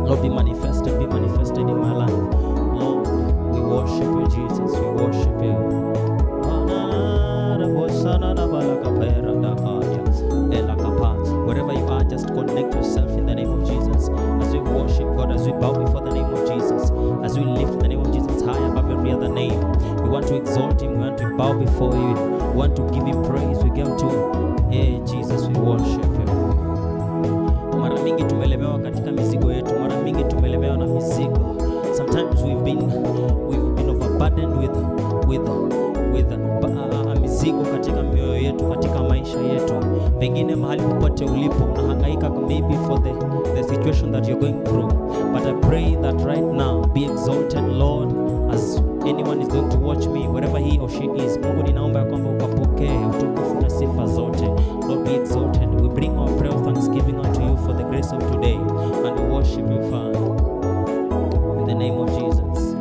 Lord, be manifested in my life. Lord, we worship you, Jesus. We worship you. Wherever you are, just connect yourself in the name of Jesus. As we worship God, as we bow before the name of Jesus, as we lift the name of Jesus high above every other name, we want to exalt him, we want to bow before you, we want to give him praise, we give to, hey Jesus, we worship you. Mara mingi tumelemewa katika mizigo yetu, mara mingi tumelemewa na mizigo. Sometimes we've been overburdened with mizigo katika mioyo yetu, katika maisha yetu. Pengine mahali popote ulipo unahangaika maybe for the situation that you're going through, but I pray that right now be exalted, Lord, as anyone is going to watch me wherever he or she is. Mungu ninaomba ya kwamba ukapokee utukufu na sifa zote. Lord, be exalted. We bring our prayer of thanksgiving unto you for the grace of today, and we worship you, Father, in the name of Jesus.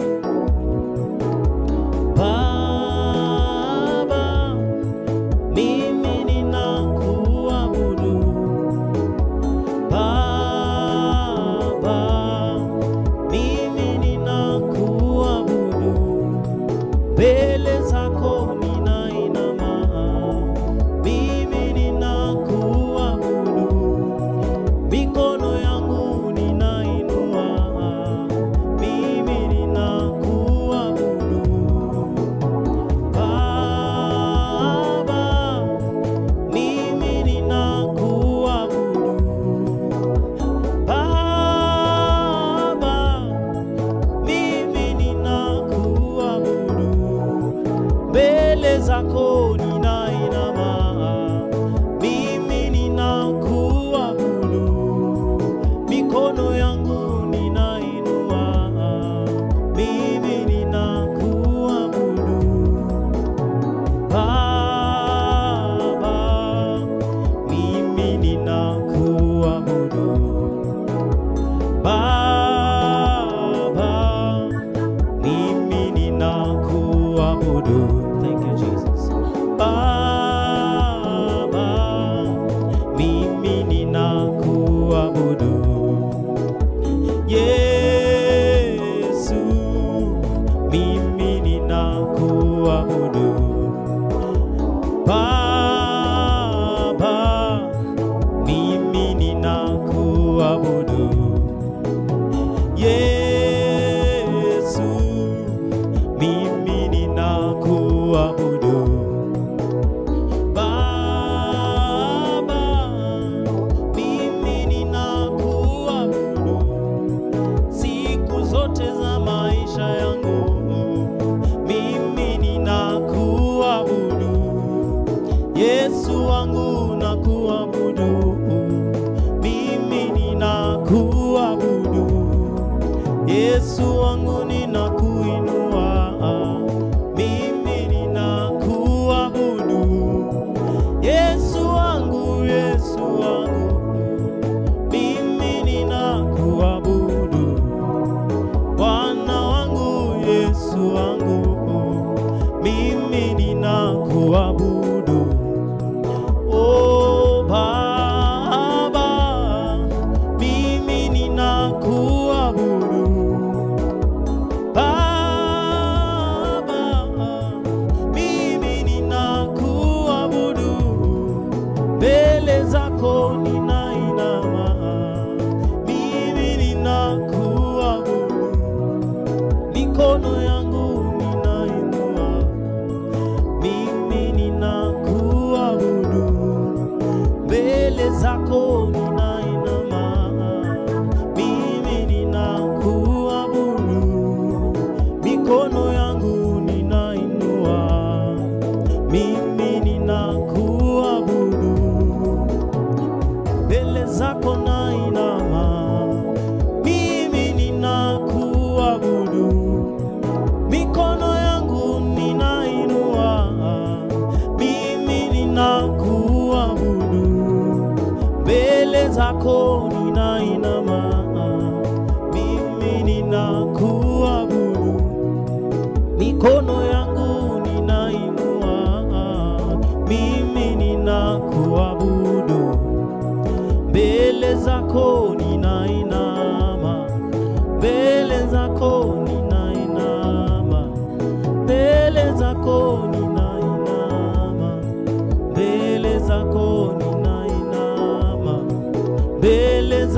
Mbele zako ninainama,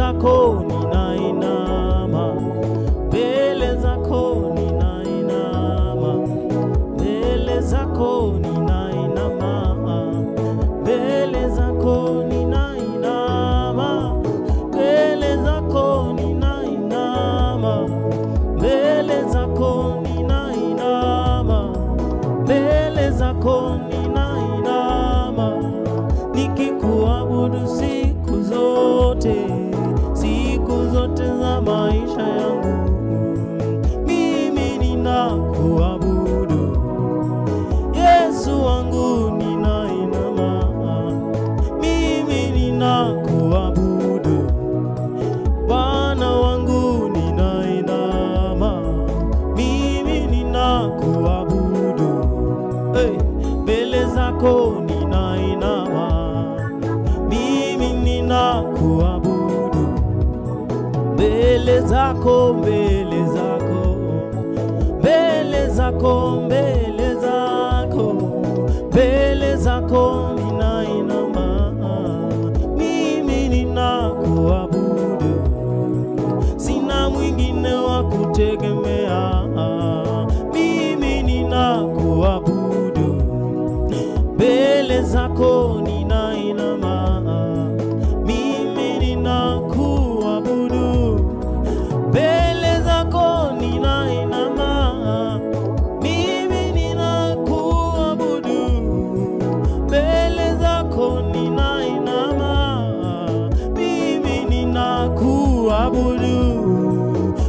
zako ninainama, mbele zako ninainama, mbele zako ninainama, mbele zako ninainama, mbele zako ninainama, mbele zako ninainama, mbele zako ninainama, nikikuabudu siku zote za maisha yangu. Mimi ninakuabudu Yesu wangu, ninainama, mimi ninakuabudu Bwana wangu, ninainama, mimi ninakuabudu. Mbele zako ninainama, mimi ninakuabudu. Mbele zako, mbele zako, mbele zako, mbele zako, mbele zako ninainama, mimi ninakuabudu. Sina mwingine wa kutegemea, mimi ninakuabudu. Mbele zako ninainama, mimi ninakuabudu. Mbele zako ninainama, mimi ninakuabudu. Mbele zako ninainama, mimi ninakuabudu.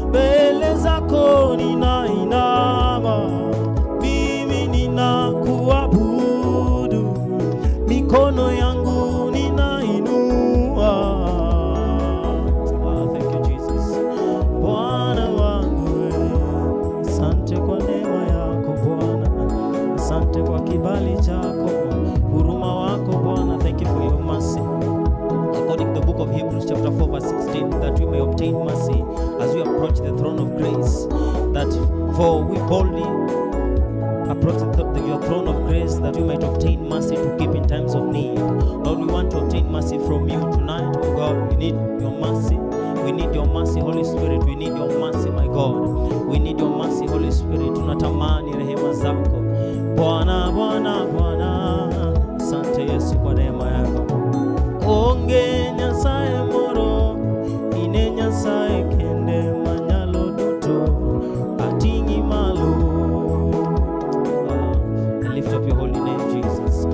Mbele zako ninainama, mimi ninakuabudu. Mikono yangu ninainua. Thank you Jesus. Bwana wangu, asante kwa neema yako Bwana, asante kwa kibali chako, huruma wako Bwana. Thank you for your mercy. According to the book of Hebrews chapter 4 verse 16, that we may obtain mercy as we approach the throne of grace, that for we boldly approach your throne of grace, that we might obtain mercy to keep in times of need. Lord, we want to obtain mercy from you tonight, oh God. We need your mercy. We need your mercy, Holy Spirit. We need your mercy, my God. We need your mercy, Holy Spirit. Tunatamani rehema zako Bwana, Bwana, Bwana. Asante Yesu kwa neema yako. Onge nyasaye moro, ine nyasaye kende manyalo duto, atingi malo. Lift up your holy name, Jesus.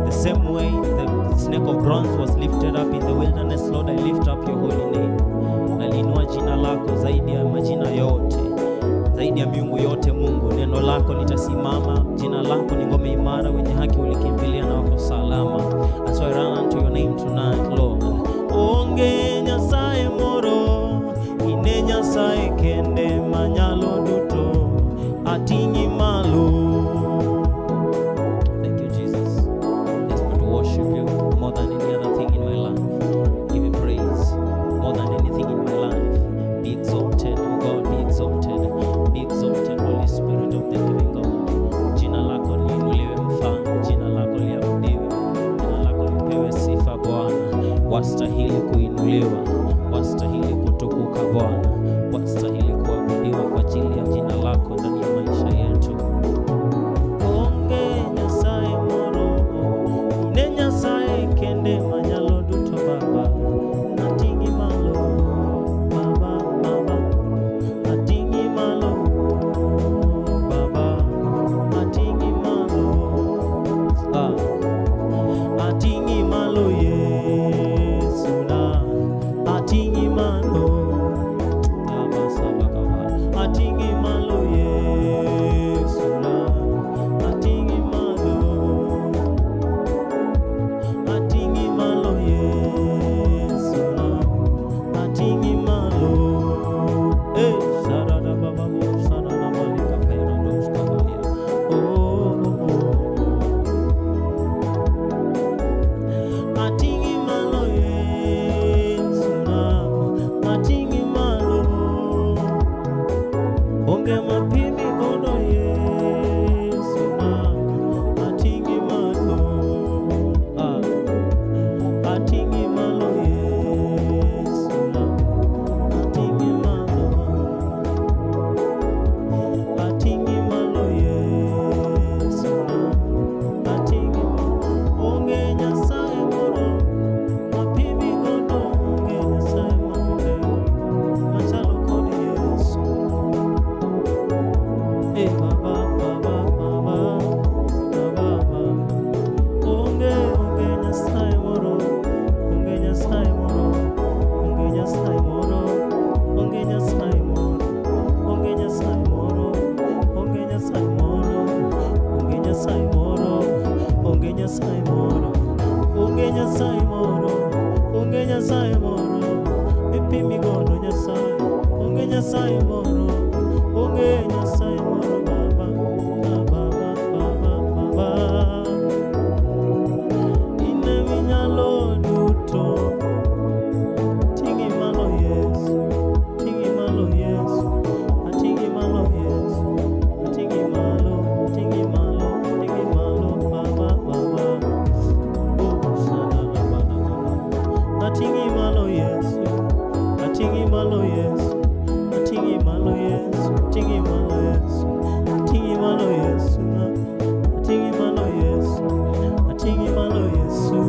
The same way the snake of bronze was lifted up in the wilderness, Lord, I lift up your holy name. Nalinua jina lako zaidi ya majina yote, zaidi ya miungu yote Mungu. Neno lako Nyasaye moro, onge Nyasaye moro Baba, Baba, Baba, Baba. Ine minyalo duto, tingi malo Yesu, tingi malo Yesu, atingi malo Yesu, atingi malo, atingi malo, atingi malo Baba, Baba. Oh, sana Baba, Baba. Atingi malo Yesu, atingi malo Yesu, atingi malo Yesu, atingi malo Yesu, atingi malo Yesu, atingi malo Yesu, atingi malo Yesu,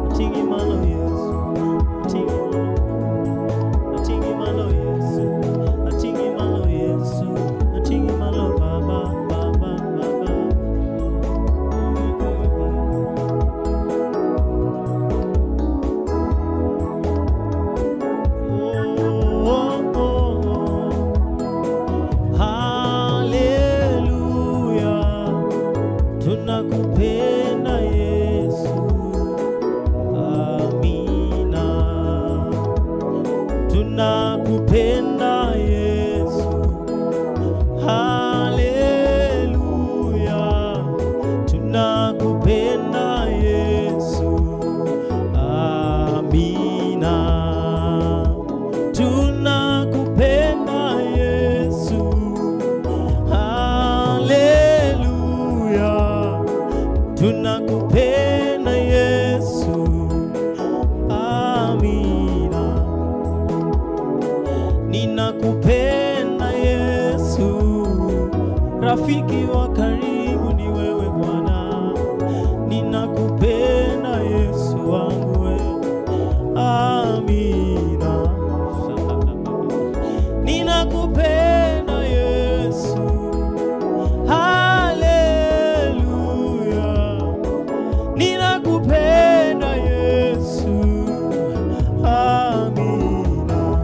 atingi malo Yesu, atingi malo Yesu, atingi malo Yesu, atingi malo Baba, Baba, Baba. Hallelujah, tunakupenda Yesu, amina. Tunakupenda Yesu, hallelujah. Tunakupenda Yesu, amina. Tunakupenda Yesu, hallelujah. Tunakupenda Yesu, amina. Ninakupenda Yesu, rafiki wa karibu ni wewe Bwana. Ninakupenda Yesu wangu wewe, amina. Ninakupenda Yesu, hallelujah. Ninakupenda Yesu, amina.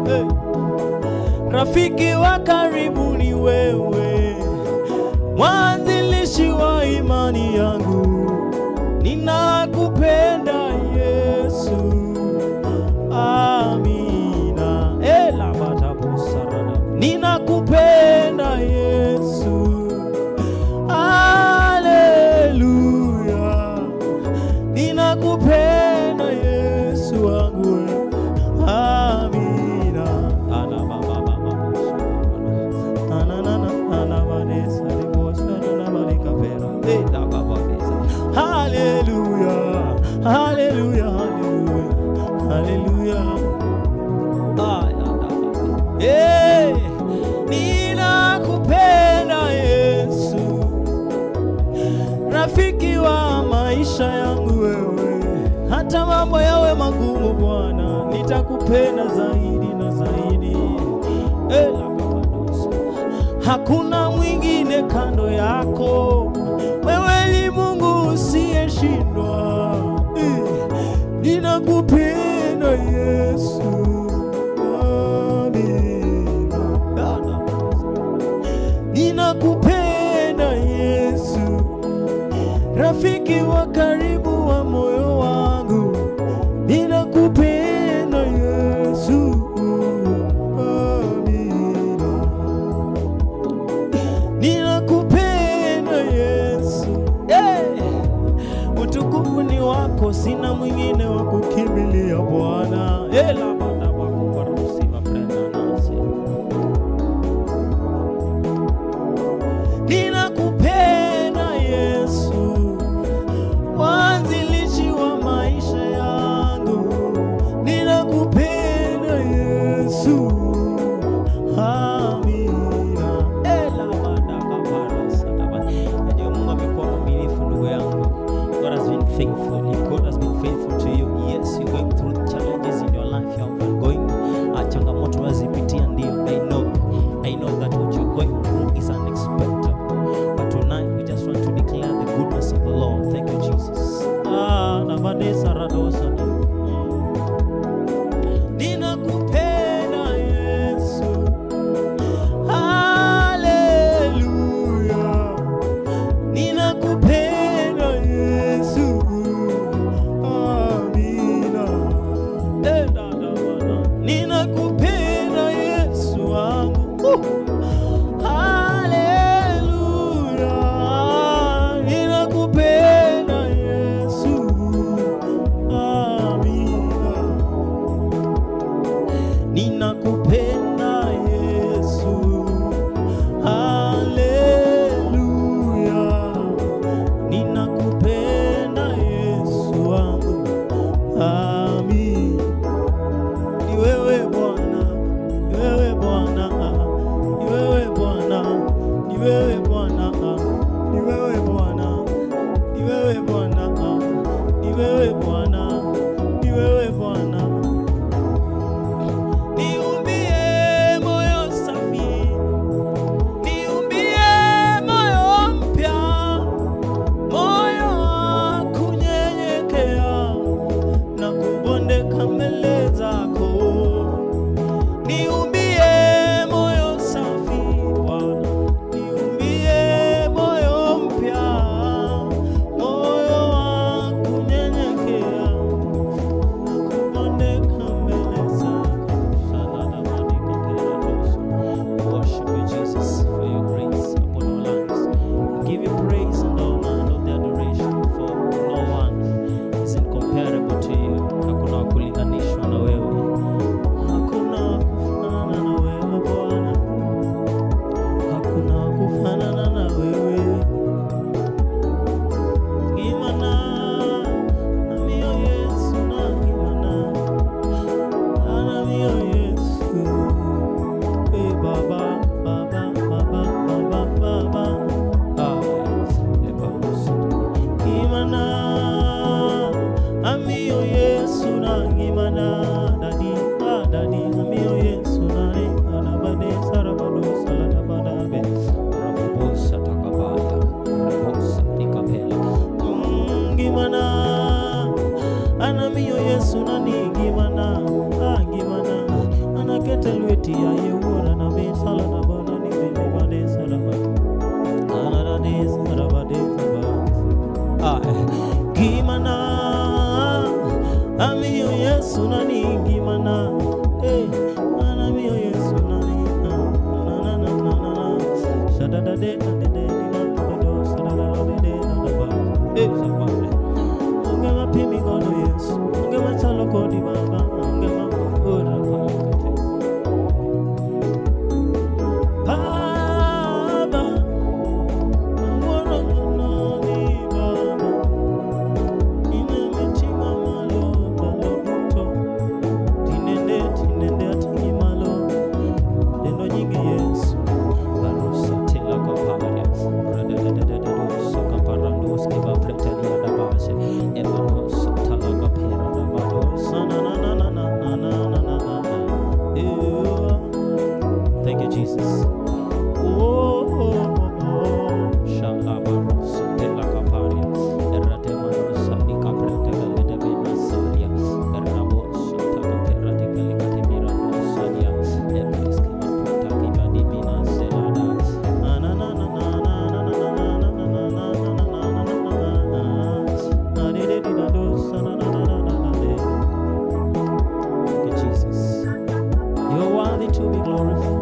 Hey. Rafiki wa karibu ni wewe, mwanzilishi wa imani yangu. Ninakupenda Yesu, amina. Ela batabusarada. Ninakupenda Yesu, hallelujah. Ninakupenda Yesu wangu, amina. Ana baba baba ana vanesa libosa na barika pera. Ela baba besa. Hallelujah, hallelujah, hallelujah, hallelujah. Hey, ninakupenda Yesu, rafiki wa maisha yangu wewe. Hata mambo yawe magumu Bwana, nitakupenda zaidi na zaidi. Hakuna mwingine kando yako, wewe ni Mungu usiyeshindwa. Ninakupenda Yesu, ninakupenda Yesu, rafiki wa karibu wa moyo wangu. Ninakupenda Yesu, amina. Ninakupenda Yesu, utukufu ni wako, sina mwingine wa kukimbilia Bwana. ninakupenda Yesu. Haleluya, ninakupenda Yesu wangu. Amin. Ni wewe Bwana, ni wewe Bwana, ni wewe Bwana, ni wewe Bwana, ni wewe Bwana, ni wewe Bwana, ni wewe Bwana, ni wewe Bwana. Niumbie moyo safi, niumbie moyo mpya, moyo wa kunyenyekea na kubondeka mbele zako. Niumbie moyo safi Bwana, niumbie moyo mpya, moyo wa kunyenyekea na kubondeka mbele zako. Worship you, Jesus, for your grace upon our lives. We give you praise and honor and all the adoration, for no one is incomparable to you. Hakuna wa kulinganishwa na wewe, hakuna wa kufanana na wewe Bwana, hakuna wa kufanana na wewe. Imana amiyo Yesu na imana amiyo Yesu. Baba, Baba, Baba, Baba, Baba. Imana amiyo Yesu na imana dadi, dadi amiyo Yesu na imana bade sarabado saladabadabe rabosa takabaya rabosa tikapela. Imana anamiyo Yesu na imana imana anaketelweti ya yeura na be saladabada ni be bade salabada anarade sarabade sabada. Gimana amiyo Yesu nani gimana anamiyo Yesu nani na na na na na shadada de na de de na do shadada de de na ba sabale ongema pimi gono Yesu ongema chalo kodi baba ongema ora palikate baba ngoro no ni baba imemetima malo balobuto tinende atingi malo dendo nyingi Yesu barusa tela kaparia radadadadado sakaparandos kiba pretalia dabase emanos tala kapera dabado sana na na na na na na na na. Thank you, Jesus. Shalabarosa tela kaparia eratemanosa dikapreta ledebena salia erabosa takapera dikalikatibira nosalia epreski maputa kibadimina selada na na na na na na na na na na na na na de de de dosa na na na na na de. Thank you, Jesus. You're worthy to be glorified.